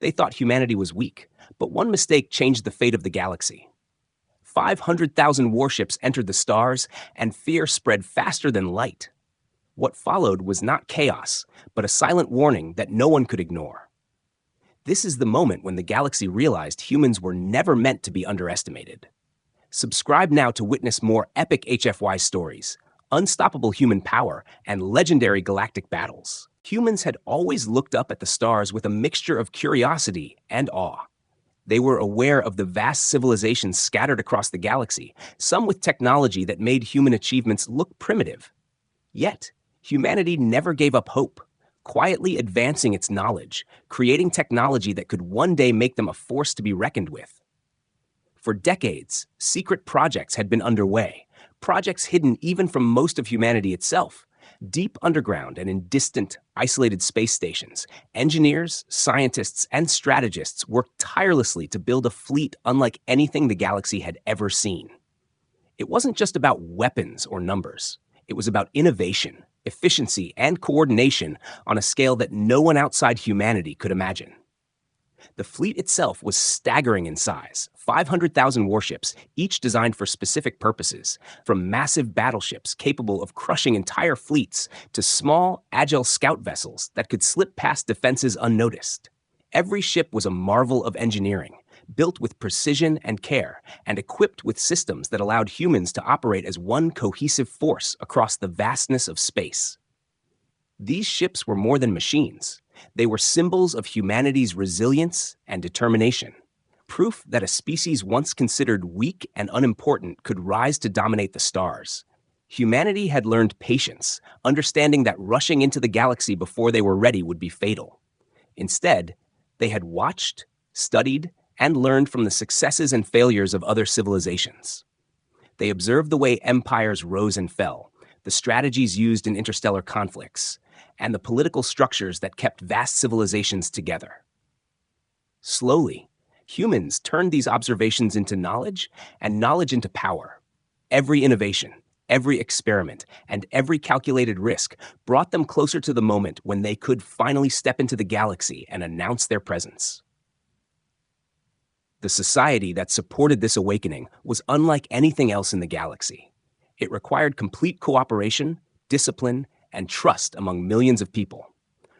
They thought humanity was weak, but one mistake changed the fate of the galaxy. 500,000 warships entered the stars, and fear spread faster than light. What followed was not chaos, but a silent warning that no one could ignore. This is the moment when the galaxy realized humans were never meant to be underestimated. Subscribe now to witness more epic HFY stories, unstoppable human power, and legendary galactic battles. Humans had always looked up at the stars with a mixture of curiosity and awe. They were aware of the vast civilizations scattered across the galaxy, some with technology that made human achievements look primitive. Yet, humanity never gave up hope, quietly advancing its knowledge, creating technology that could one day make them a force to be reckoned with. For decades, secret projects had been underway, projects hidden even from most of humanity itself. Deep underground and in distant, isolated space stations, engineers, scientists, and strategists worked tirelessly to build a fleet unlike anything the galaxy had ever seen. It wasn't just about weapons or numbers. It was about innovation, efficiency, and coordination on a scale that no one outside humanity could imagine. The fleet itself was staggering in size, 500,000 warships, each designed for specific purposes, from massive battleships capable of crushing entire fleets to small, agile scout vessels that could slip past defenses unnoticed. Every ship was a marvel of engineering, built with precision and care, and equipped with systems that allowed humans to operate as one cohesive force across the vastness of space. These ships were more than machines. They were symbols of humanity's resilience and determination, proof that a species once considered weak and unimportant could rise to dominate the stars. Humanity had learned patience, understanding that rushing into the galaxy before they were ready would be fatal. Instead, they had watched, studied, and learned from the successes and failures of other civilizations. They observed the way empires rose and fell, the strategies used in interstellar conflicts, and the political structures that kept vast civilizations together. Slowly, humans turned these observations into knowledge, and knowledge into power. Every innovation, every experiment, and every calculated risk brought them closer to the moment when they could finally step into the galaxy and announce their presence. The society that supported this awakening was unlike anything else in the galaxy. It required complete cooperation, discipline, and trust among millions of people.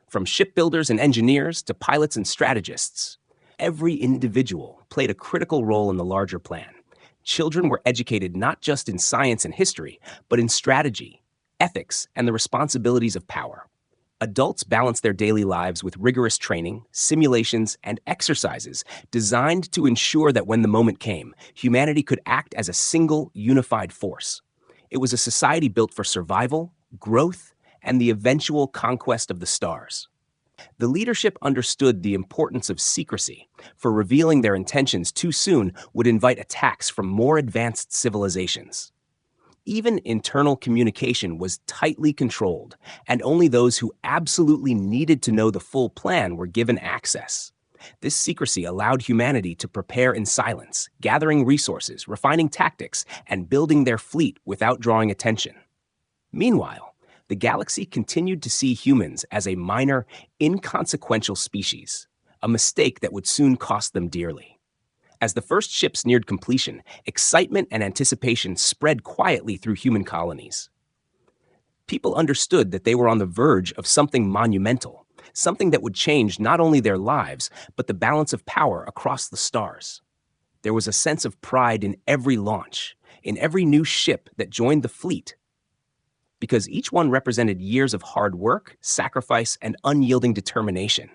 From shipbuilders and engineers to pilots and strategists, every individual played a critical role in the larger plan. Children were educated not just in science and history, but in strategy, ethics, and the responsibilities of power. Adults balanced their daily lives with rigorous training, simulations, and exercises designed to ensure that when the moment came, humanity could act as a single, unified force. It was a society built for survival, growth, and the eventual conquest of the stars. The leadership understood the importance of secrecy, for revealing their intentions too soon would invite attacks from more advanced civilizations. Even internal communication was tightly controlled, and only those who absolutely needed to know the full plan were given access. This secrecy allowed humanity to prepare in silence, gathering resources, refining tactics, and building their fleet without drawing attention. Meanwhile, the galaxy continued to see humans as a minor, inconsequential species, a mistake that would soon cost them dearly. As the first ships neared completion, excitement and anticipation spread quietly through human colonies. People understood that they were on the verge of something monumental, something that would change not only their lives, but the balance of power across the stars. There was a sense of pride in every launch, in every new ship that joined the fleet, because each one represented years of hard work, sacrifice, and unyielding determination.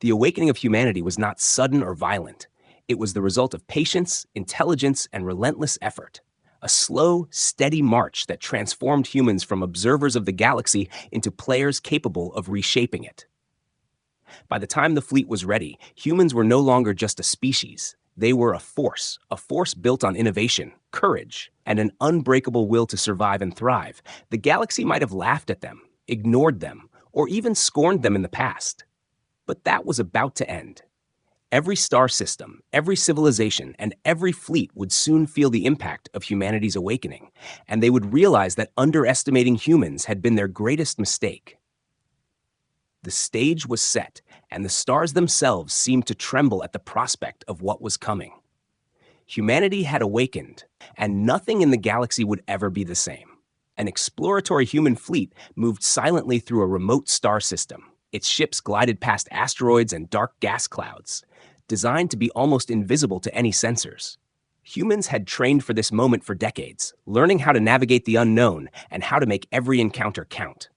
The awakening of humanity was not sudden or violent. It was the result of patience, intelligence, and relentless effort. A slow, steady march that transformed humans from observers of the galaxy into players capable of reshaping it. By the time the fleet was ready, humans were no longer just a species. They were a force built on innovation, courage, and an unbreakable will to survive and thrive. The galaxy might have laughed at them, ignored them, or even scorned them in the past. But that was about to end. Every star system, every civilization, and every fleet would soon feel the impact of humanity's awakening, and they would realize that underestimating humans had been their greatest mistake. The stage was set, and the stars themselves seemed to tremble at the prospect of what was coming. Humanity had awakened, and nothing in the galaxy would ever be the same. An exploratory human fleet moved silently through a remote star system. Its ships glided past asteroids and dark gas clouds, designed to be almost invisible to any sensors. Humans had trained for this moment for decades, learning how to navigate the unknown and how to make every encounter count.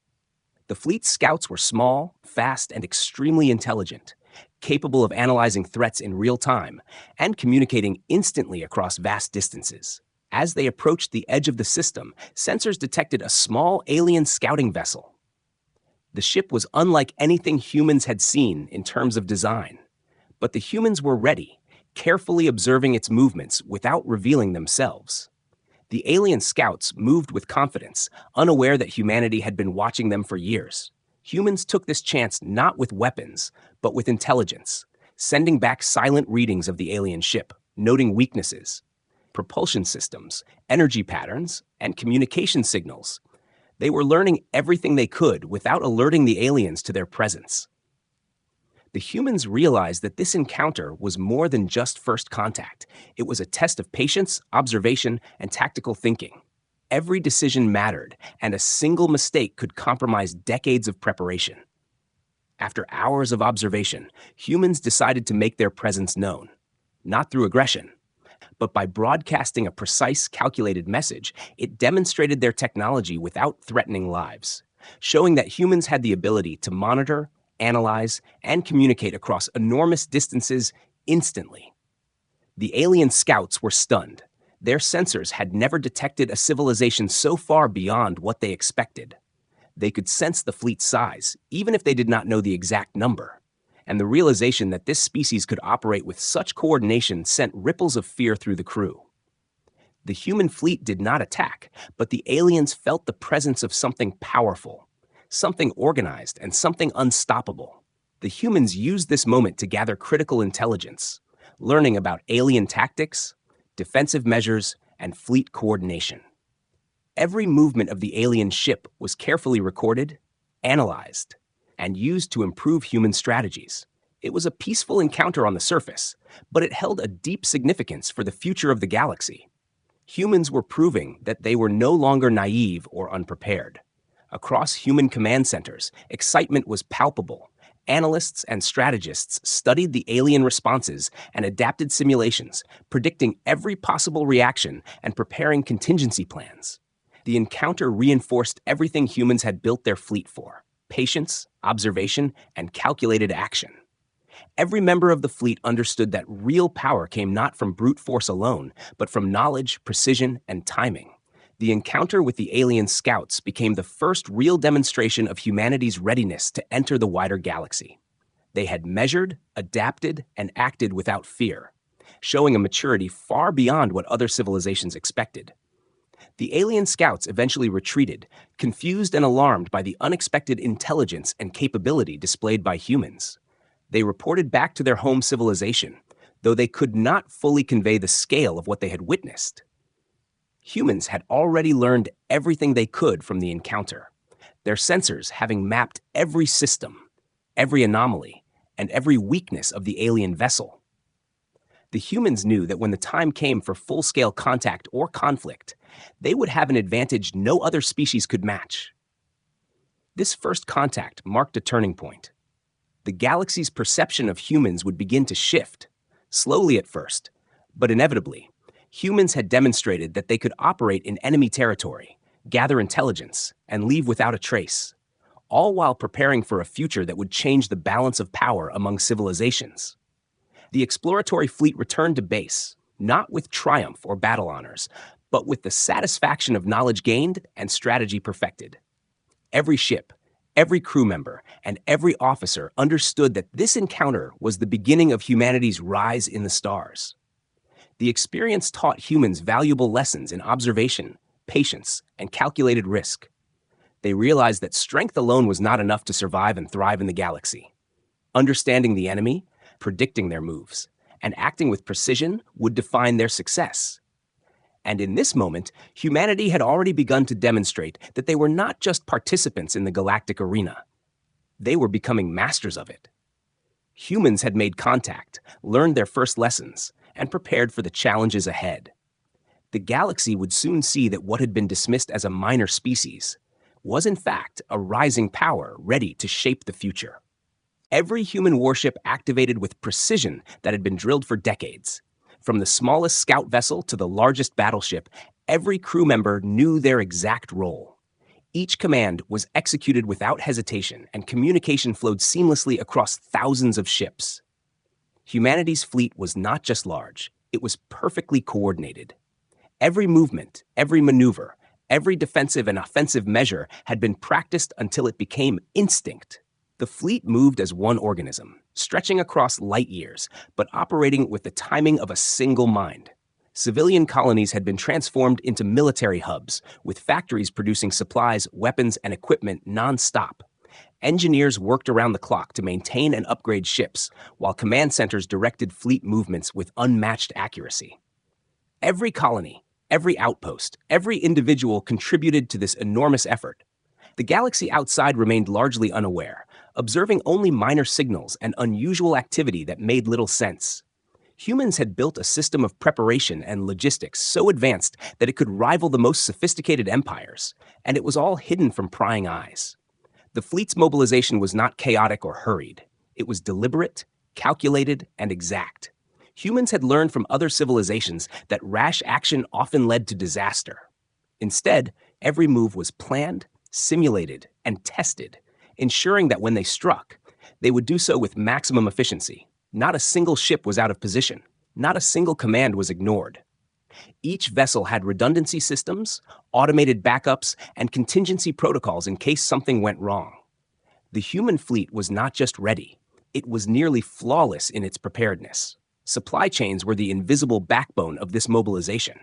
The fleet's scouts were small, fast, and extremely intelligent, capable of analyzing threats in real time and communicating instantly across vast distances. As they approached the edge of the system, sensors detected a small alien scouting vessel. The ship was unlike anything humans had seen in terms of design, but the humans were ready, carefully observing its movements without revealing themselves. The alien scouts moved with confidence, unaware that humanity had been watching them for years. Humans took this chance not with weapons, but with intelligence, sending back silent readings of the alien ship, noting weaknesses, propulsion systems, energy patterns, and communication signals. They were learning everything they could without alerting the aliens to their presence. The humans realized that this encounter was more than just first contact. It was a test of patience, observation, and tactical thinking. Every decision mattered, and a single mistake could compromise decades of preparation. After hours of observation, humans decided to make their presence known, not through aggression, but by broadcasting a precise, calculated message. It demonstrated their technology without threatening lives, showing that humans had the ability to monitor, analyze, and communicate across enormous distances instantly. The alien scouts were stunned. Their sensors had never detected a civilization so far beyond what they expected. They could sense the fleet's size, even if they did not know the exact number. And the realization that this species could operate with such coordination sent ripples of fear through the crew. The human fleet did not attack, but the aliens felt the presence of something powerful, something organized, and something unstoppable. The humans used this moment to gather critical intelligence, learning about alien tactics, defensive measures, and fleet coordination. Every movement of the alien ship was carefully recorded, analyzed, and used to improve human strategies. It was a peaceful encounter on the surface, but it held a deep significance for the future of the galaxy. Humans were proving that they were no longer naive or unprepared. Across human command centers, excitement was palpable. Analysts and strategists studied the alien responses and adapted simulations, predicting every possible reaction and preparing contingency plans. The encounter reinforced everything humans had built their fleet for: patience, observation, and calculated action. Every member of the fleet understood that real power came not from brute force alone, but from knowledge, precision, and timing. The encounter with the alien scouts became the first real demonstration of humanity's readiness to enter the wider galaxy. They had measured, adapted, and acted without fear, showing a maturity far beyond what other civilizations expected. The alien scouts eventually retreated, confused and alarmed by the unexpected intelligence and capability displayed by humans. They reported back to their home civilization, though they could not fully convey the scale of what they had witnessed. Humans had already learned everything they could from the encounter, their sensors having mapped every system, every anomaly, and every weakness of the alien vessel. The humans knew that when the time came for full-scale contact or conflict, they would have an advantage no other species could match. This first contact marked a turning point. The galaxy's perception of humans would begin to shift, slowly at first, but inevitably. Humans had demonstrated that they could operate in enemy territory, gather intelligence, and leave without a trace, all while preparing for a future that would change the balance of power among civilizations. The exploratory fleet returned to base, not with triumph or battle honors, but with the satisfaction of knowledge gained and strategy perfected. Every ship, every crew member, and every officer understood that this encounter was the beginning of humanity's rise in the stars. The experience taught humans valuable lessons in observation, patience, and calculated risk. They realized that strength alone was not enough to survive and thrive in the galaxy. Understanding the enemy, predicting their moves, and acting with precision would define their success. And in this moment, humanity had already begun to demonstrate that they were not just participants in the galactic arena. They were becoming masters of it. Humans had made contact, learned their first lessons, and prepared for the challenges ahead. The galaxy would soon see that what had been dismissed as a minor species was in fact a rising power ready to shape the future. Every human warship activated with precision that had been drilled for decades. From the smallest scout vessel to the largest battleship, every crew member knew their exact role. Each command was executed without hesitation, and communication flowed seamlessly across thousands of ships. Humanity's fleet was not just large, it was perfectly coordinated. Every movement, every maneuver, every defensive and offensive measure had been practiced until it became instinct. The fleet moved as one organism, stretching across light years, but operating with the timing of a single mind. Civilian colonies had been transformed into military hubs, with factories producing supplies, weapons, and equipment non-stop. Engineers worked around the clock to maintain and upgrade ships, while command centers directed fleet movements with unmatched accuracy. Every colony, every outpost, every individual contributed to this enormous effort. The galaxy outside remained largely unaware, observing only minor signals and unusual activity that made little sense. Humans had built a system of preparation and logistics so advanced that it could rival the most sophisticated empires, and it was all hidden from prying eyes. The fleet's mobilization was not chaotic or hurried. It was deliberate, calculated, and exact. Humans had learned from other civilizations that rash action often led to disaster. Instead, every move was planned, simulated, and tested, ensuring that when they struck, they would do so with maximum efficiency. Not a single ship was out of position. Not a single command was ignored. Each vessel had redundancy systems, automated backups, and contingency protocols in case something went wrong. The human fleet was not just ready, it was nearly flawless in its preparedness. Supply chains were the invisible backbone of this mobilization.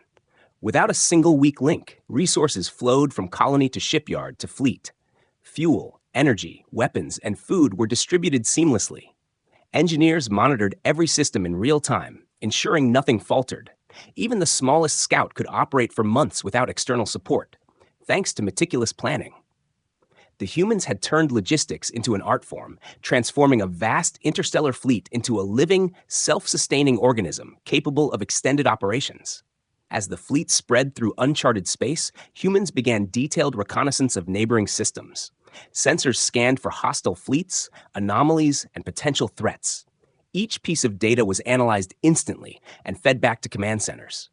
Without a single weak link, resources flowed from colony to shipyard to fleet. Fuel, energy, weapons, and food were distributed seamlessly. Engineers monitored every system in real time, ensuring nothing faltered. Even the smallest scout could operate for months without external support, thanks to meticulous planning. The humans had turned logistics into an art form, transforming a vast interstellar fleet into a living, self-sustaining organism capable of extended operations. As the fleet spread through uncharted space, humans began detailed reconnaissance of neighboring systems. Sensors scanned for hostile fleets, anomalies, and potential threats. Each piece of data was analyzed instantly and fed back to command centers.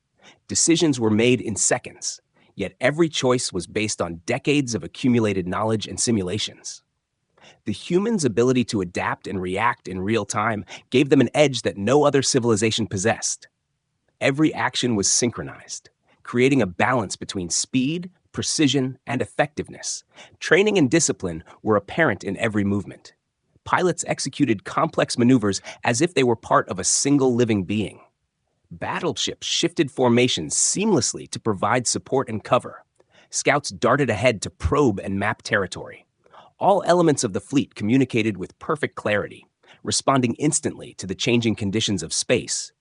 Decisions were made in seconds, yet every choice was based on decades of accumulated knowledge and simulations. The humans' ability to adapt and react in real time gave them an edge that no other civilization possessed. Every action was synchronized, creating a balance between speed, precision, and effectiveness. Training and discipline were apparent in every movement. Pilots executed complex maneuvers as if they were part of a single living being. Battleships shifted formations seamlessly to provide support and cover. Scouts darted ahead to probe and map territory. All elements of the fleet communicated with perfect clarity, responding instantly to the changing conditions of space.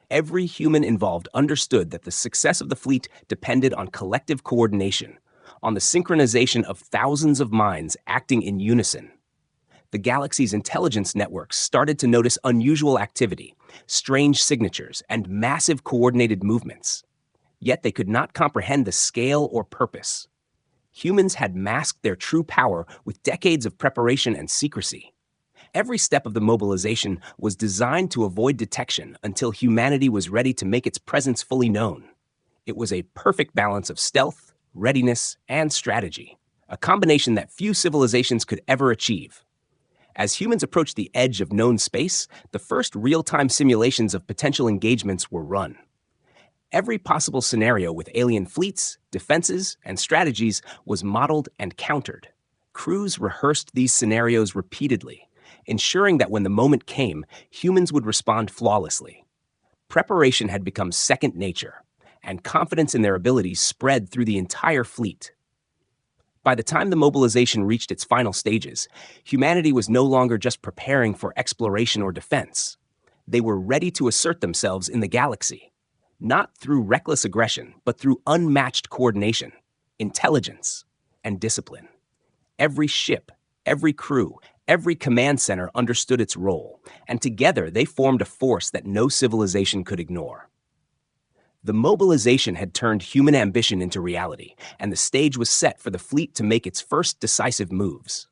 Every human involved understood that the success of the fleet depended on collective coordination, on the synchronization of thousands of minds acting in unison. The galaxy's intelligence networks started to notice unusual activity, strange signatures, and massive coordinated movements. Yet they could not comprehend the scale or purpose. Humans had masked their true power with decades of preparation and secrecy. Every step of the mobilization was designed to avoid detection until humanity was ready to make its presence fully known. It was a perfect balance of stealth, readiness, and strategy, a combination that few civilizations could ever achieve. As humans approached the edge of known space, the first real-time simulations of potential engagements were run. Every possible scenario with alien fleets, defenses, and strategies was modeled and countered. Crews rehearsed these scenarios repeatedly, ensuring that when the moment came, humans would respond flawlessly. Preparation had become second nature, and confidence in their abilities spread through the entire fleet. By the time the mobilization reached its final stages, humanity was no longer just preparing for exploration or defense. They were ready to assert themselves in the galaxy, not through reckless aggression, but through unmatched coordination, intelligence, and discipline. Every ship, every crew, Every command center understood its role, and together they formed a force that no civilization could ignore. The mobilization had turned human ambition into reality, and the stage was set for the fleet to make its first decisive moves.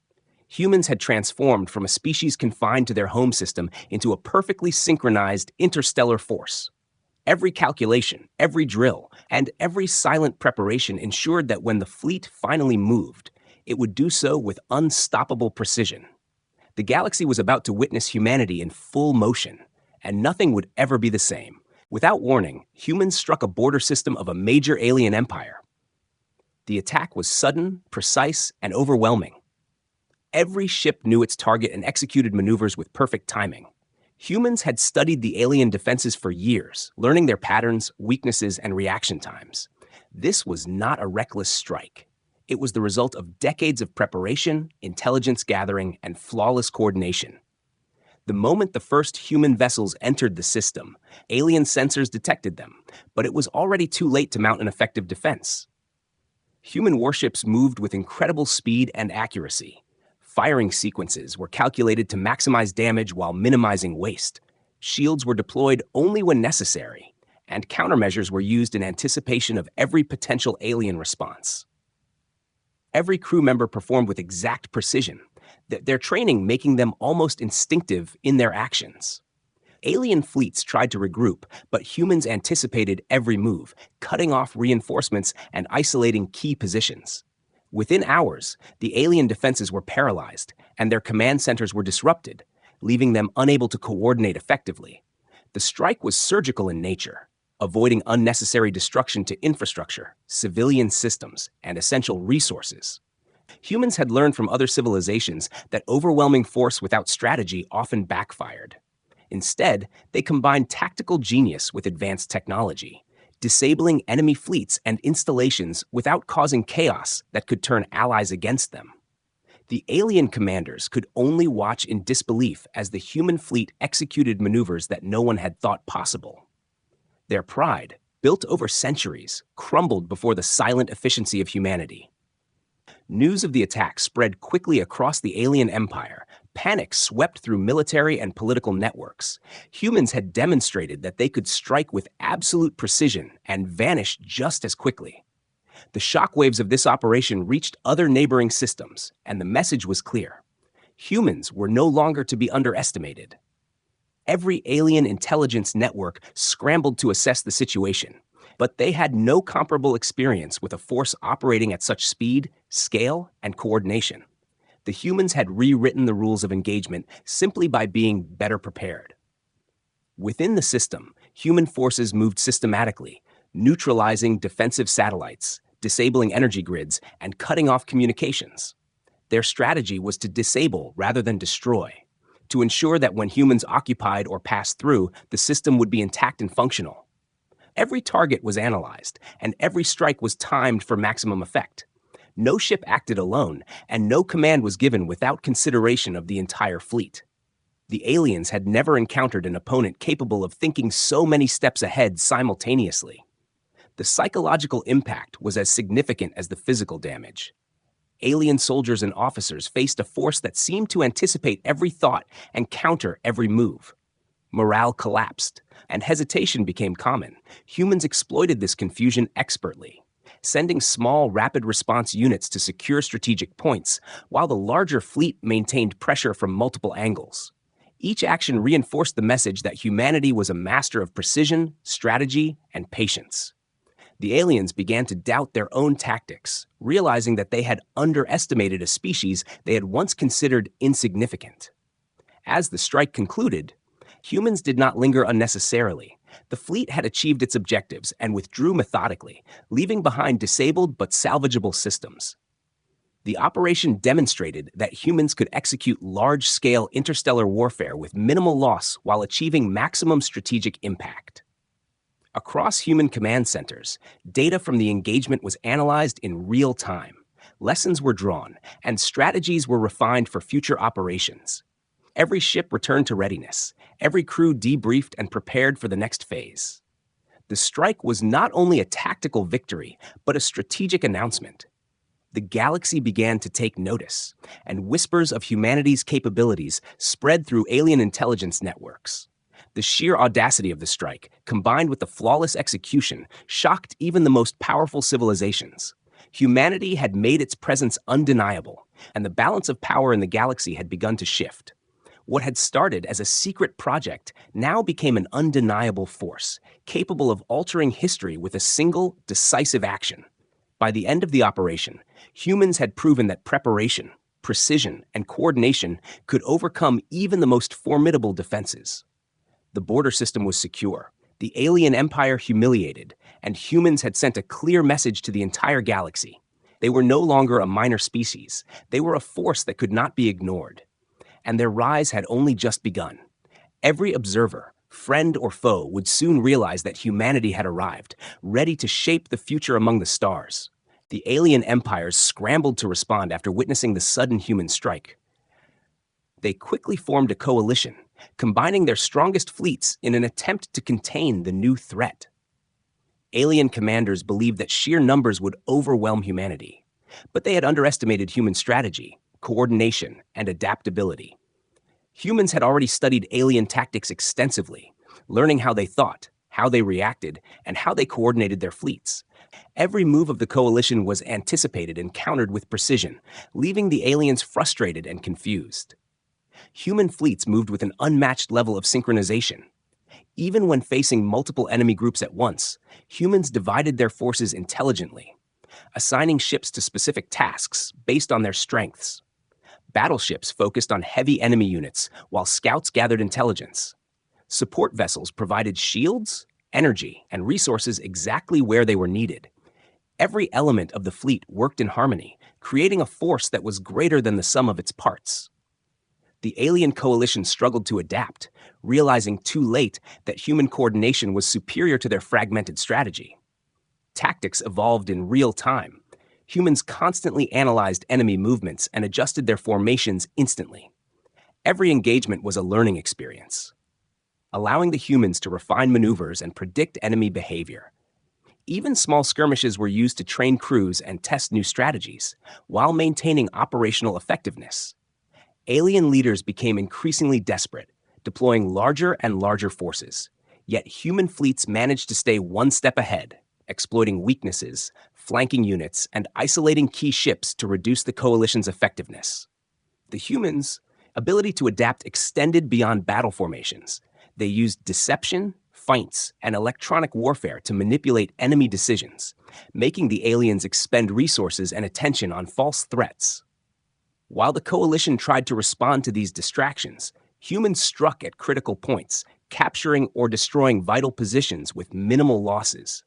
Humans had transformed from a species confined to their home system into a perfectly synchronized interstellar force. Every calculation, every drill, and every silent preparation ensured that when the fleet finally moved, it would do so with unstoppable precision. The galaxy was about to witness humanity in full motion, and nothing would ever be the same. Without warning, humans struck a border system of a major alien empire. The attack was sudden, precise, and overwhelming. Every ship knew its target and executed maneuvers with perfect timing. Humans had studied the alien defenses for years, learning their patterns, weaknesses, and reaction times. This was not a reckless strike. It was the result of decades of preparation, intelligence gathering, and flawless coordination. The moment the first human vessels entered the system, alien sensors detected them, but it was already too late to mount an effective defense. Human warships moved with incredible speed and accuracy. Firing sequences were calculated to maximize damage while minimizing waste. Shields were deployed only when necessary, and countermeasures were used in anticipation of every potential alien response. Every crew member performed with exact precision, their training making them almost instinctive in their actions. Alien fleets tried to regroup, but humans anticipated every move, cutting off reinforcements and isolating key positions. Within hours, the alien defenses were paralyzed, and their command centers were disrupted, leaving them unable to coordinate effectively. The strike was surgical in nature, avoiding unnecessary destruction to infrastructure, civilian systems, and essential resources. Humans had learned from other civilizations that overwhelming force without strategy often backfired. Instead, they combined tactical genius with advanced technology, disabling enemy fleets and installations without causing chaos that could turn allies against them. The alien commanders could only watch in disbelief as the human fleet executed maneuvers that no one had thought possible. Their pride, built over centuries, crumbled before the silent efficiency of humanity. News of the attack spread quickly across the alien empire. Panic swept through military and political networks. Humans had demonstrated that they could strike with absolute precision and vanish just as quickly. The shockwaves of this operation reached other neighboring systems, and the message was clear. Humans were no longer to be underestimated. Every alien intelligence network scrambled to assess the situation, but they had no comparable experience with a force operating at such speed, scale, and coordination. The humans had rewritten the rules of engagement simply by being better prepared. Within the system, human forces moved systematically, neutralizing defensive satellites, disabling energy grids, and cutting off communications. Their strategy was to disable rather than destroy, to ensure that when humans occupied or passed through, the system would be intact and functional. Every target was analyzed, and every strike was timed for maximum effect. No ship acted alone, and no command was given without consideration of the entire fleet. The aliens had never encountered an opponent capable of thinking so many steps ahead simultaneously. The psychological impact was as significant as the physical damage. Alien soldiers and officers faced a force that seemed to anticipate every thought and counter every move. Morale collapsed, and hesitation became common. Humans exploited this confusion expertly, sending small, rapid response units to secure strategic points, while the larger fleet maintained pressure from multiple angles. Each action reinforced the message that humanity was a master of precision, strategy, and patience. The aliens began to doubt their own tactics, realizing that they had underestimated a species they had once considered insignificant. As the strike concluded, humans did not linger unnecessarily. The fleet had achieved its objectives and withdrew methodically, leaving behind disabled but salvageable systems. The operation demonstrated that humans could execute large-scale interstellar warfare with minimal loss while achieving maximum strategic impact. Across human command centers, data from the engagement was analyzed in real time. Lessons were drawn, and strategies were refined for future operations. Every ship returned to readiness. Every crew debriefed and prepared for the next phase. The strike was not only a tactical victory, but a strategic announcement. The galaxy began to take notice, and whispers of humanity's capabilities spread through alien intelligence networks. The sheer audacity of the strike, combined with the flawless execution, shocked even the most powerful civilizations. Humanity had made its presence undeniable, and the balance of power in the galaxy had begun to shift. What had started as a secret project now became an undeniable force, capable of altering history with a single, decisive action. By the end of the operation, humans had proven that preparation, precision, and coordination could overcome even the most formidable defenses. The border system was secure, the alien empire humiliated, and humans had sent a clear message to the entire galaxy. They were no longer a minor species. They were a force that could not be ignored. And their rise had only just begun. Every observer, friend or foe, would soon realize that humanity had arrived, ready to shape the future among the stars. The alien empires scrambled to respond after witnessing the sudden human strike. They quickly formed a coalition, combining their strongest fleets in an attempt to contain the new threat. Alien commanders believed that sheer numbers would overwhelm humanity, but they had underestimated human strategy, coordination, and adaptability. Humans had already studied alien tactics extensively, learning how they thought, how they reacted, and how they coordinated their fleets. Every move of the coalition was anticipated and countered with precision, leaving the aliens frustrated and confused. Human fleets moved with an unmatched level of synchronization. Even when facing multiple enemy groups at once, humans divided their forces intelligently, assigning ships to specific tasks based on their strengths. Battleships focused on heavy enemy units, while scouts gathered intelligence. Support vessels provided shields, energy, and resources exactly where they were needed. Every element of the fleet worked in harmony, creating a force that was greater than the sum of its parts. The alien coalition struggled to adapt, realizing too late that human coordination was superior to their fragmented strategy. Tactics evolved in real time. Humans constantly analyzed enemy movements and adjusted their formations instantly. Every engagement was a learning experience, allowing the humans to refine maneuvers and predict enemy behavior. Even small skirmishes were used to train crews and test new strategies, while maintaining operational effectiveness. Alien leaders became increasingly desperate, deploying larger and larger forces. Yet human fleets managed to stay one step ahead, exploiting weaknesses, flanking units, and isolating key ships to reduce the coalition's effectiveness. The humans' ability to adapt extended beyond battle formations. They used deception, feints, and electronic warfare to manipulate enemy decisions, making the aliens expend resources and attention on false threats. While the coalition tried to respond to these distractions, humans struck at critical points, capturing or destroying vital positions with minimal losses.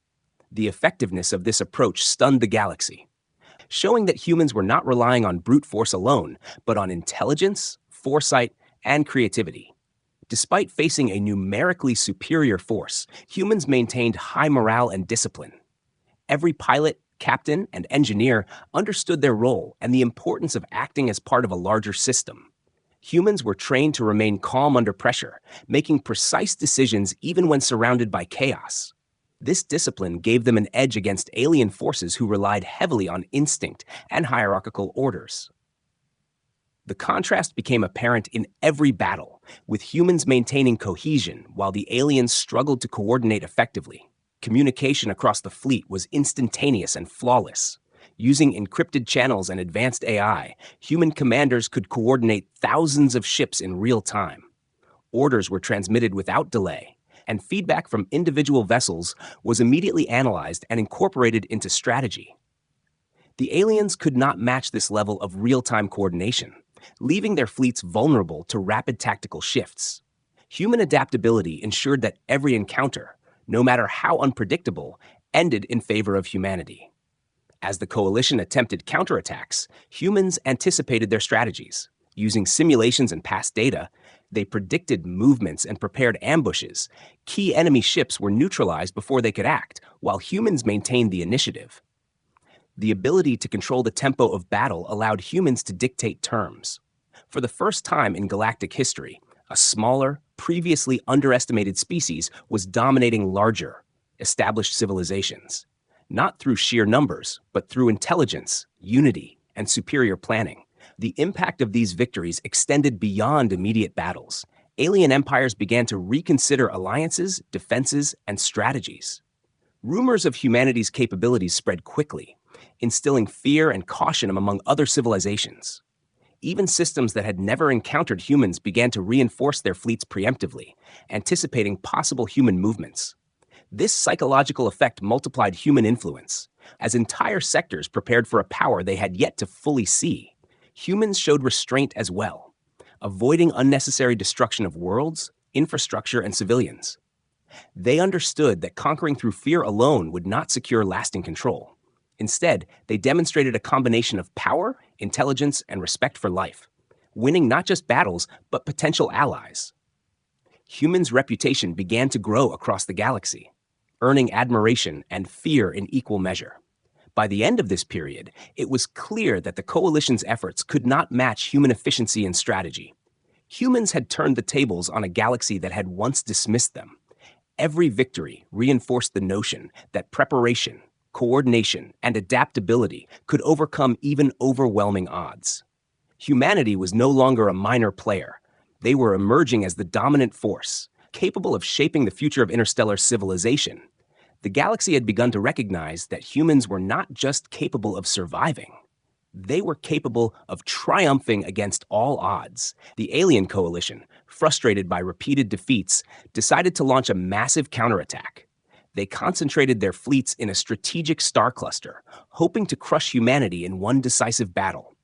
The effectiveness of this approach stunned the galaxy, showing that humans were not relying on brute force alone, but on intelligence, foresight, and creativity. Despite facing a numerically superior force, humans maintained high morale and discipline. Every pilot, captain, and engineer understood their role and the importance of acting as part of a larger system. Humans were trained to remain calm under pressure, making precise decisions even when surrounded by chaos. This discipline gave them an edge against alien forces who relied heavily on instinct and hierarchical orders. The contrast became apparent in every battle, with humans maintaining cohesion while the aliens struggled to coordinate effectively. Communication across the fleet was instantaneous and flawless. Using encrypted channels and advanced AI, human commanders could coordinate thousands of ships in real time. Orders were transmitted without delay, and feedback from individual vessels was immediately analyzed and incorporated into strategy. The aliens could not match this level of real-time coordination, leaving their fleets vulnerable to rapid tactical shifts. Human adaptability ensured that every encounter, no matter how unpredictable, ended in favor of humanity. As the coalition attempted counterattacks, humans anticipated their strategies. Using simulations and past data, they predicted movements and prepared ambushes. Key enemy ships were neutralized before they could act, while humans maintained the initiative. The ability to control the tempo of battle allowed humans to dictate terms. For the first time in galactic history, a smaller, previously underestimated species was dominating larger, established civilizations. Not through sheer numbers, but through intelligence, unity, and superior planning. The impact of these victories extended beyond immediate battles. Alien empires began to reconsider alliances, defenses, and strategies. Rumors of humanity's capabilities spread quickly, instilling fear and caution among other civilizations. Even systems that had never encountered humans began to reinforce their fleets preemptively, anticipating possible human movements. This psychological effect multiplied human influence. As entire sectors prepared for a power they had yet to fully see, humans showed restraint as well, avoiding unnecessary destruction of worlds, infrastructure, and civilians. They understood that conquering through fear alone would not secure lasting control. Instead, they demonstrated a combination of power, intelligence, and respect for life, winning not just battles, but potential allies. Humans' reputation began to grow across the galaxy, earning admiration and fear in equal measure. By the end of this period, it was clear that the Coalition's efforts could not match human efficiency and strategy. Humans had turned the tables on a galaxy that had once dismissed them. Every victory reinforced the notion that preparation, coordination, and adaptability could overcome even overwhelming odds. Humanity was no longer a minor player. They were emerging as the dominant force, capable of shaping the future of interstellar civilization. The galaxy had begun to recognize that humans were not just capable of surviving. They were capable of triumphing against all odds. The alien coalition, frustrated by repeated defeats, decided to launch a massive counterattack. They concentrated their fleets in a strategic star cluster, hoping to crush humanity in one decisive battle.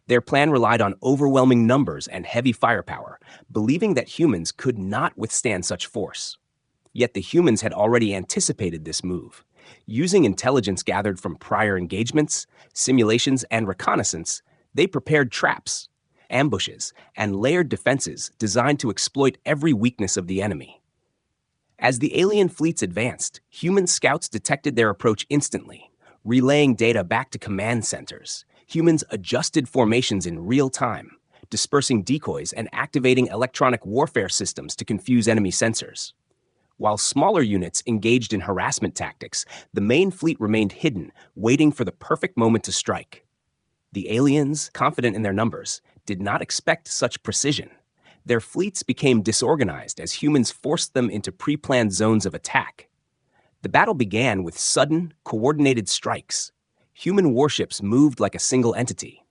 Their plan relied on overwhelming numbers and heavy firepower, believing that humans could not withstand such force. Yet the humans had already anticipated this move. Using intelligence gathered from prior engagements, simulations, and reconnaissance, they prepared traps, ambushes, and layered defenses designed to exploit every weakness of the enemy. As the alien fleets advanced, human scouts detected their approach instantly, relaying data back to command centers. Humans adjusted formations in real time, dispersing decoys and activating electronic warfare systems to confuse enemy sensors. While smaller units engaged in harassment tactics, the main fleet remained hidden, waiting for the perfect moment to strike. The aliens, confident in their numbers, did not expect such precision. Their fleets became disorganized as humans forced them into pre-planned zones of attack. The battle began with sudden, coordinated strikes. Human warships moved like a single entity.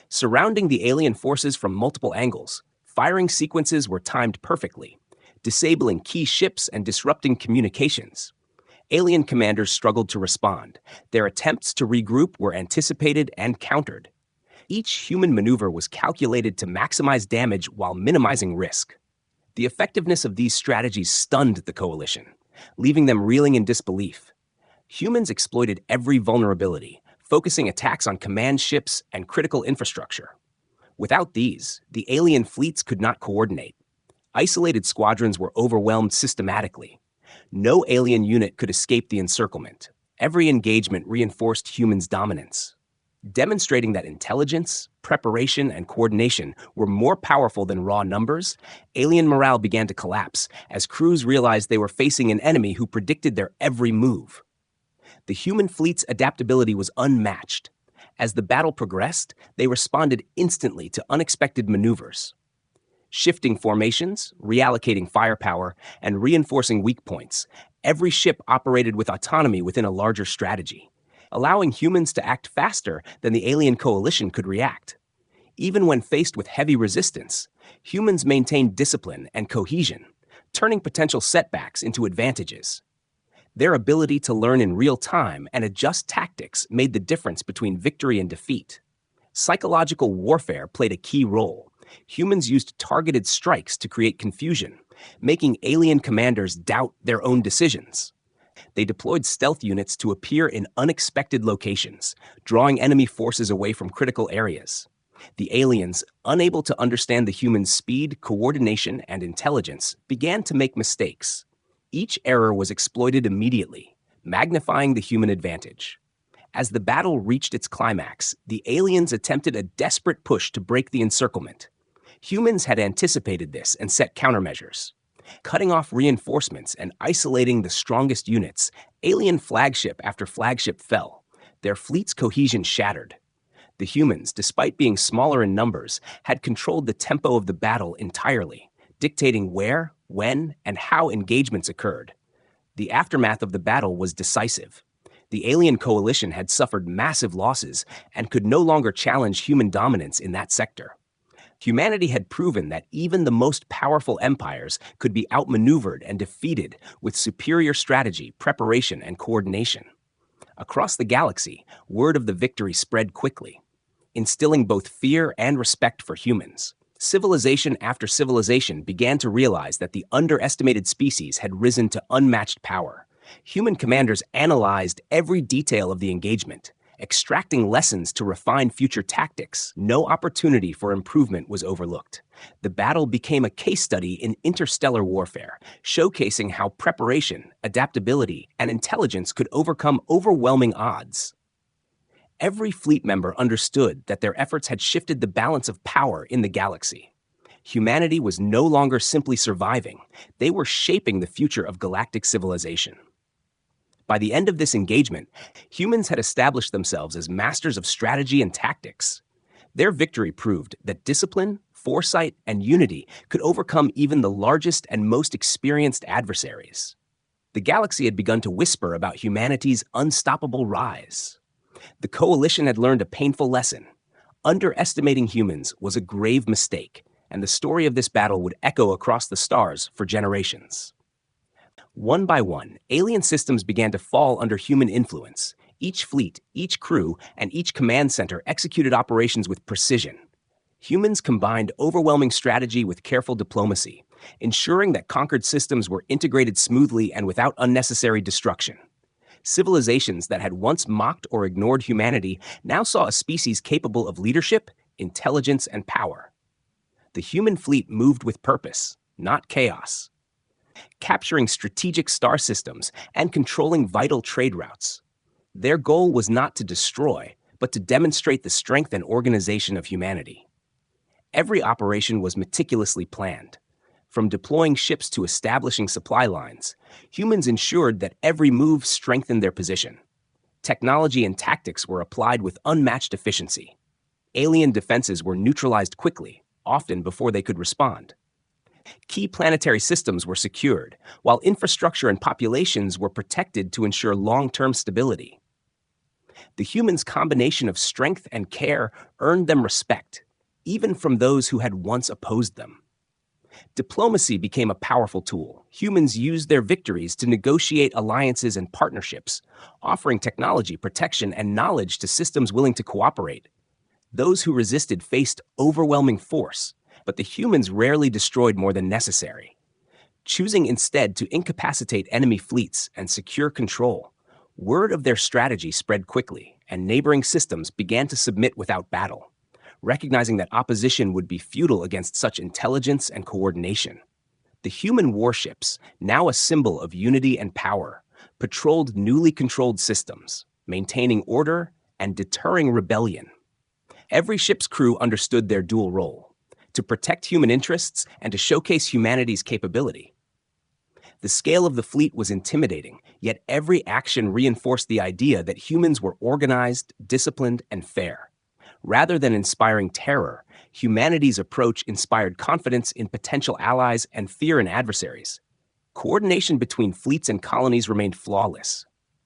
Surrounding the alien forces from multiple angles, firing sequences were timed perfectly, disabling key ships and disrupting communications. Alien commanders struggled to respond. Their attempts to regroup were anticipated and countered. Each human maneuver was calculated to maximize damage while minimizing risk. The effectiveness of these strategies stunned the coalition, leaving them reeling in disbelief. Humans exploited every vulnerability, focusing attacks on command ships and critical infrastructure. Without these, the alien fleets could not coordinate. Isolated squadrons were overwhelmed systematically. No alien unit could escape the encirclement. Every engagement reinforced humans' dominance, demonstrating that intelligence, preparation, and coordination were more powerful than raw numbers. Alien morale began to collapse as crews realized they were facing an enemy who predicted their every move. The human fleet's adaptability was unmatched. As the battle progressed, they responded instantly to unexpected maneuvers, shifting formations, reallocating firepower, and reinforcing weak points. Every ship operated with autonomy within a larger strategy, allowing humans to act faster than the alien coalition could react. Even when faced with heavy resistance, humans maintained discipline and cohesion, turning potential setbacks into advantages. Their ability to learn in real time and adjust tactics made the difference between victory and defeat. Psychological warfare played a key role. Humans used targeted strikes to create confusion, making alien commanders doubt their own decisions. They deployed stealth units to appear in unexpected locations, drawing enemy forces away from critical areas. The aliens, unable to understand the humans' speed, coordination, and intelligence, began to make mistakes. Each error was exploited immediately, magnifying the human advantage. As the battle reached its climax, the aliens attempted a desperate push to break the encirclement. Humans had anticipated this and set countermeasures. Cutting off reinforcements and isolating the strongest units, alien flagship after flagship fell. Their fleet's cohesion shattered. The humans, despite being smaller in numbers, had controlled the tempo of the battle entirely, dictating where, when, and how engagements occurred. The aftermath of the battle was decisive. The alien coalition had suffered massive losses and could no longer challenge human dominance in that sector. Humanity had proven that even the most powerful empires could be outmaneuvered and defeated with superior strategy, preparation, and coordination. Across the galaxy, word of the victory spread quickly, instilling both fear and respect for humans. Civilization after civilization began to realize that the underestimated species had risen to unmatched power. Human commanders analyzed every detail of the engagement, extracting lessons to refine future tactics. No opportunity for improvement was overlooked. The battle became a case study in interstellar warfare, showcasing how preparation, adaptability, and intelligence could overcome overwhelming odds. Every fleet member understood that their efforts had shifted the balance of power in the galaxy. Humanity was no longer simply surviving, they were shaping the future of galactic civilization. By the end of this engagement, humans had established themselves as masters of strategy and tactics. Their victory proved that discipline, foresight, and unity could overcome even the largest and most experienced adversaries. The galaxy had begun to whisper about humanity's unstoppable rise. The coalition had learned a painful lesson. Underestimating humans was a grave mistake, and the story of this battle would echo across the stars for generations. One by one, alien systems began to fall under human influence. Each fleet, each crew, and each command center executed operations with precision. Humans combined overwhelming strategy with careful diplomacy, ensuring that conquered systems were integrated smoothly and without unnecessary destruction. Civilizations that had once mocked or ignored humanity now saw a species capable of leadership, intelligence, and power. The human fleet moved with purpose, not chaos, capturing strategic star systems and controlling vital trade routes. Their goal was not to destroy, but to demonstrate the strength and organization of humanity. Every operation was meticulously planned. From deploying ships to establishing supply lines, humans ensured that every move strengthened their position. Technology and tactics were applied with unmatched efficiency. Alien defenses were neutralized quickly, often before they could respond. Key planetary systems were secured, while infrastructure and populations were protected to ensure long-term stability. The humans' combination of strength and care earned them respect, even from those who had once opposed them. Diplomacy became a powerful tool. Humans used their victories to negotiate alliances and partnerships, offering technology, protection, and knowledge to systems willing to cooperate. Those who resisted faced overwhelming force, but the humans rarely destroyed more than necessary. Choosing instead to incapacitate enemy fleets and secure control, word of their strategy spread quickly, and neighboring systems began to submit without battle, recognizing that opposition would be futile against such intelligence and coordination. The human warships, now a symbol of unity and power, patrolled newly controlled systems, maintaining order and deterring rebellion. Every ship's crew understood their dual role: to protect human interests and to showcase humanity's capability. The scale of the fleet was intimidating, yet every action reinforced the idea that humans were organized, disciplined, and fair. Rather than inspiring terror, humanity's approach inspired confidence in potential allies and fear in adversaries. Coordination between fleets and colonies remained flawless.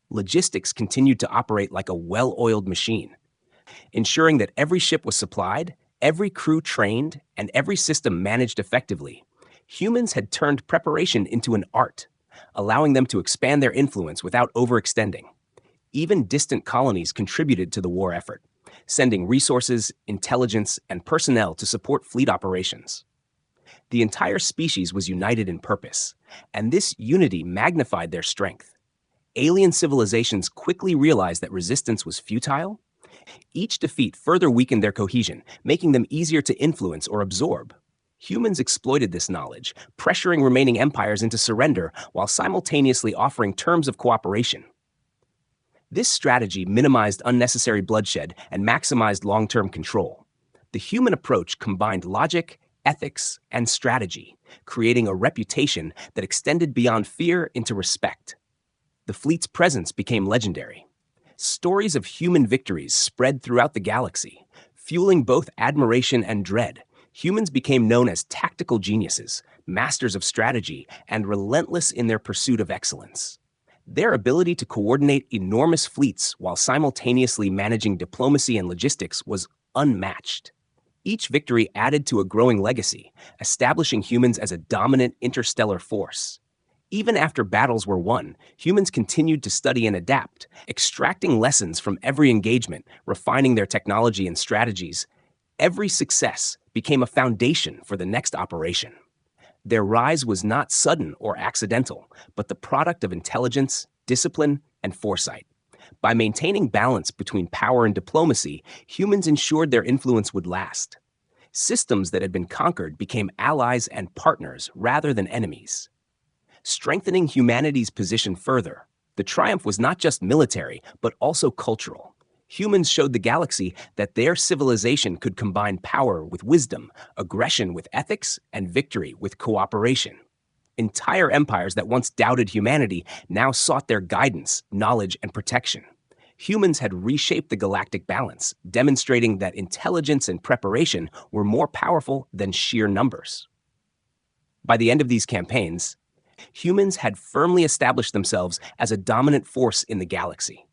Logistics continued to operate like a well-oiled machine, ensuring that every ship was supplied, every crew trained, and every system managed effectively. Humans had turned preparation into an art, allowing them to expand their influence without overextending. Even distant colonies contributed to the war effort, sending resources, intelligence, and personnel to support fleet operations. The entire species was united in purpose, and this unity magnified their strength. Alien civilizations quickly realized that resistance was futile. Each defeat further weakened their cohesion, making them easier to influence or absorb. Humans exploited this knowledge, pressuring remaining empires into surrender while simultaneously offering terms of cooperation. This strategy minimized unnecessary bloodshed and maximized long-term control. The human approach combined logic, ethics, and strategy, creating a reputation that extended beyond fear into respect. The fleet's presence became legendary. Stories of human victories spread throughout the galaxy, fueling both admiration and dread. Humans became known as tactical geniuses, masters of strategy, and relentless in their pursuit of excellence. Their ability to coordinate enormous fleets while simultaneously managing diplomacy and logistics was unmatched. Each victory added to a growing legacy, establishing humans as a dominant interstellar force. Even after battles were won, humans continued to study and adapt, extracting lessons from every engagement, refining their technology and strategies. Every success became a foundation for the next operation. Their rise was not sudden or accidental, but the product of intelligence, discipline, and foresight. By maintaining balance between power and diplomacy, humans ensured their influence would last. Systems that had been conquered became allies and partners rather than enemies. Strengthening humanity's position further, the triumph was not just military, but also cultural. Humans showed the galaxy that their civilization could combine power with wisdom, aggression with ethics, and victory with cooperation. Entire empires that once doubted humanity now sought their guidance, knowledge, and protection. Humans had reshaped the galactic balance, demonstrating that intelligence and preparation were more powerful than sheer numbers. By the end of these campaigns, humans had firmly established themselves as a dominant force in the galaxy.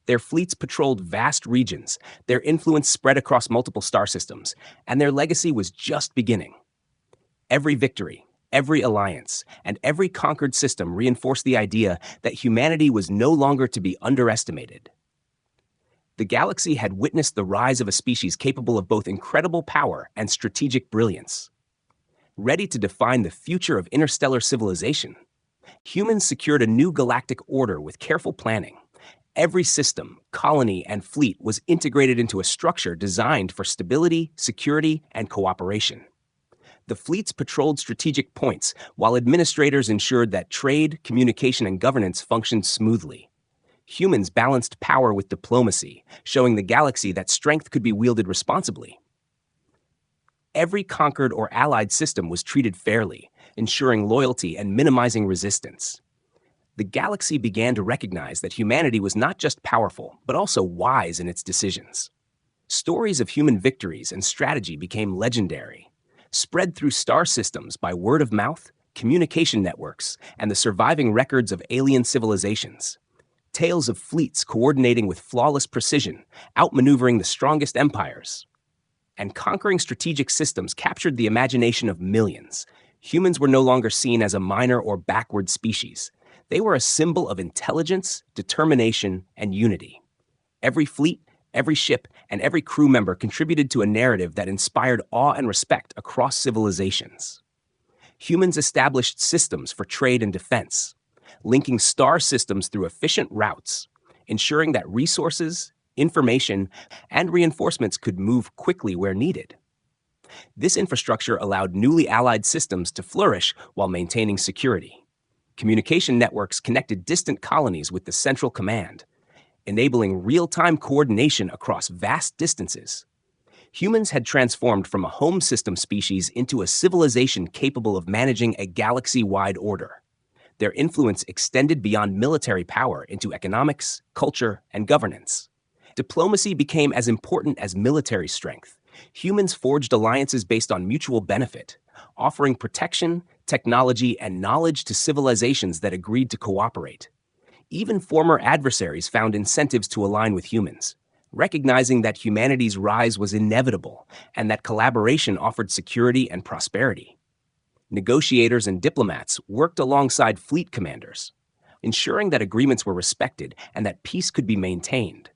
Their fleets patrolled vast regions, their influence spread across multiple star systems, and their legacy was just beginning. Every victory, every alliance, and every conquered system reinforced the idea that humanity was no longer to be underestimated. The galaxy had witnessed the rise of a species capable of both incredible power and strategic brilliance. Ready to define the future of interstellar civilization, humans secured a new galactic order with careful planning. Every system, colony, and fleet was integrated into a structure designed for stability, security, and cooperation. The fleets patrolled strategic points, while administrators ensured that trade, communication, and governance functioned smoothly. Humans balanced power with diplomacy, showing the galaxy that strength could be wielded responsibly. Every conquered or allied system was treated fairly, ensuring loyalty and minimizing resistance. The galaxy began to recognize that humanity was not just powerful, but also wise in its decisions. Stories of human victories and strategy became legendary, spread through star systems by word of mouth, communication networks, and the surviving records of alien civilizations. Tales of fleets coordinating with flawless precision, outmaneuvering the strongest empires. And conquering strategic systems captured the imagination of millions. Humans were no longer seen as a minor or backward species. They were a symbol of intelligence, determination, and unity. Every fleet, every ship, and every crew member contributed to a narrative that inspired awe and respect across civilizations. Humans established systems for trade and defense, linking star systems through efficient routes, ensuring that resources, information, and reinforcements could move quickly where needed. This infrastructure allowed newly allied systems to flourish while maintaining security. Communication networks connected distant colonies with the central command, enabling real-time coordination across vast distances. Humans had transformed from a home system species into a civilization capable of managing a galaxy-wide order. Their influence extended beyond military power into economics, culture, and governance. Diplomacy became as important as military strength. Humans forged alliances based on mutual benefit, offering protection, technology, and knowledge to civilizations that agreed to cooperate. Even former adversaries found incentives to align with humans, recognizing that humanity's rise was inevitable and that collaboration offered security and prosperity. Negotiators and diplomats worked alongside fleet commanders, ensuring that agreements were respected and that peace could be maintained.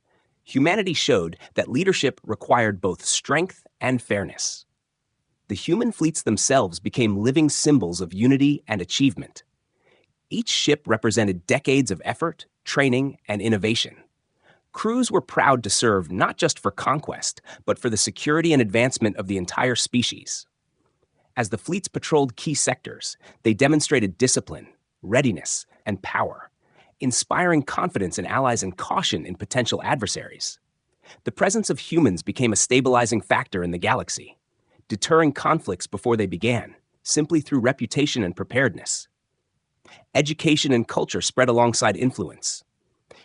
Humanity showed that leadership required both strength and fairness. The human fleets themselves became living symbols of unity and achievement. Each ship represented decades of effort, training, and innovation. Crews were proud to serve not just for conquest, but for the security and advancement of the entire species. As the fleets patrolled key sectors, they demonstrated discipline, readiness, and power, inspiring confidence in allies and caution in potential adversaries. The presence of humans became a stabilizing factor in the galaxy, deterring conflicts before they began, simply through reputation and preparedness. Education and culture spread alongside influence.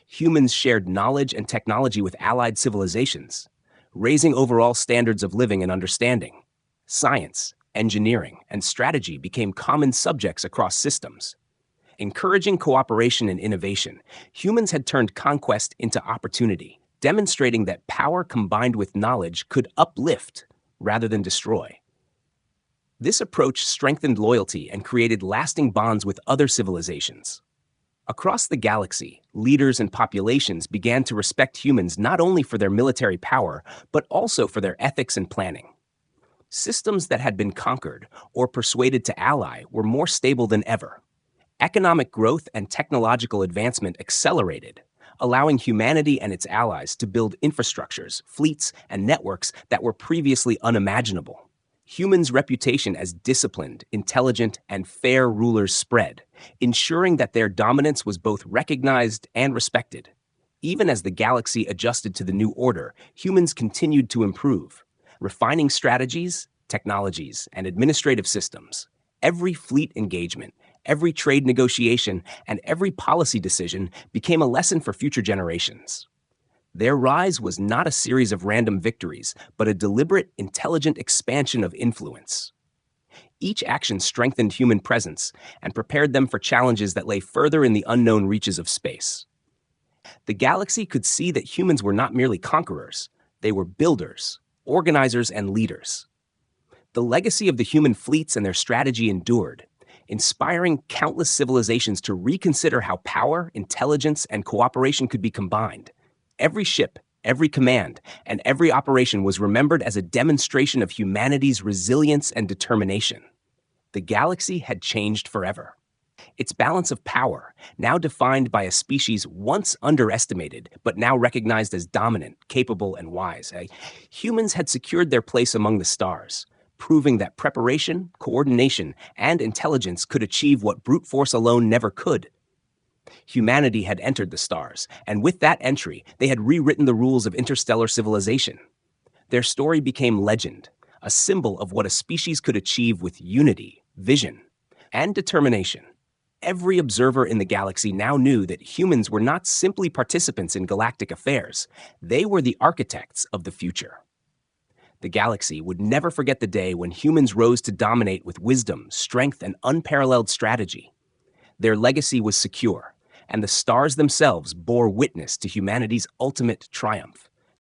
Humans shared knowledge and technology with allied civilizations, raising overall standards of living and understanding. Science, engineering, and strategy became common subjects across systems. Encouraging cooperation and innovation, humans had turned conquest into opportunity, demonstrating that power combined with knowledge could uplift rather than destroy. This approach strengthened loyalty and created lasting bonds with other civilizations. Across the galaxy, leaders and populations began to respect humans not only for their military power, but also for their ethics and planning. Systems that had been conquered or persuaded to ally were more stable than ever. Economic growth and technological advancement accelerated, allowing humanity and its allies to build infrastructures, fleets, and networks that were previously unimaginable. Humans' reputation as disciplined, intelligent, and fair rulers spread, ensuring that their dominance was both recognized and respected. Even as the galaxy adjusted to the new order, humans continued to improve, refining strategies, technologies, and administrative systems. Every fleet engagement, every trade negotiation, and every policy decision became a lesson for future generations. Their rise was not a series of random victories, but a deliberate, intelligent expansion of influence. Each action strengthened human presence and prepared them for challenges that lay further in the unknown reaches of space. The galaxy could see that humans were not merely conquerors, they were builders, organizers, and leaders. The legacy of the human fleets and their strategy endured, inspiring countless civilizations to reconsider how power, intelligence, and cooperation could be combined. Every ship, every command, and every operation was remembered as a demonstration of humanity's resilience and determination. The galaxy had changed forever. Its balance of power, now defined by a species once underestimated, but now recognized as dominant, capable, and wise. Humans had secured their place among the stars, proving that preparation, coordination, and intelligence could achieve what brute force alone never could. Humanity had entered the stars, and with that entry, they had rewritten the rules of interstellar civilization. Their story became legend, a symbol of what a species could achieve with unity, vision, and determination. Every observer in the galaxy now knew that humans were not simply participants in galactic affairs, they were the architects of the future. The galaxy would never forget the day when humans rose to dominate with wisdom, strength, and unparalleled strategy. Their legacy was secure, and the stars themselves bore witness to humanity's ultimate triumph.